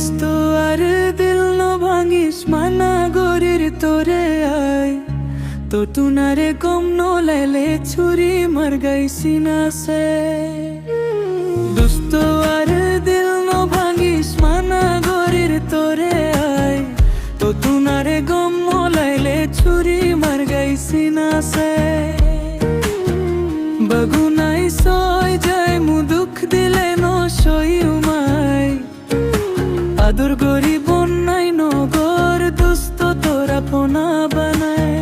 দুস্ত আর দিল নো ভাঙিস মানা গরির তোরে আয় তো তুনারে গম নো লাইলে ছুরি মার গাই সিনা সে দুস্ত আর দিল নো ভাঙিস মানা গরির তোরে আয় তো তুনারে গম নো লাইলে ছুরি মার গাই সিনা সে বগুনাই সয় যায় মু দুঃখ দিলে নো সই উমাই আদর গরি বন্যাই নগর দুস্ত তোরা পোনা বানায়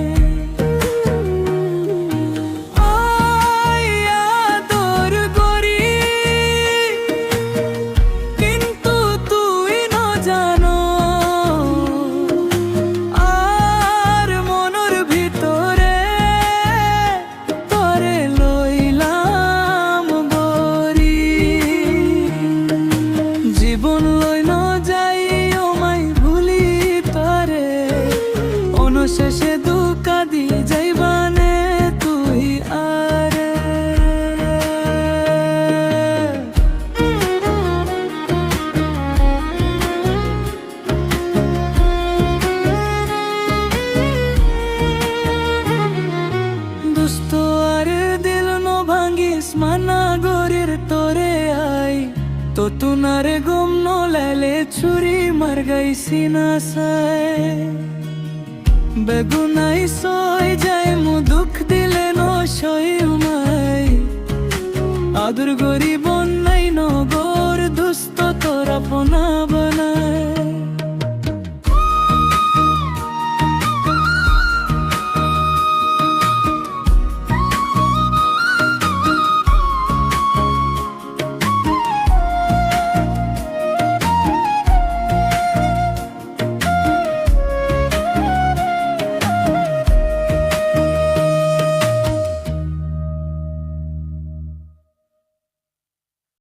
জীবন লই ন যাই ও মাই ভুলি পারে অনশেষে দুকা দি যাইবানে তুই আরে দুস্ত আর দিল ন ভাঙ্গিস মানা গরির তোরে আই তো তুনারে গম নো লাইলে ছুরি মার গাই সিনা সায় বেগুনাই সয় যায় মু দুঃখ দিলে নো সই উমাই আদর গরিব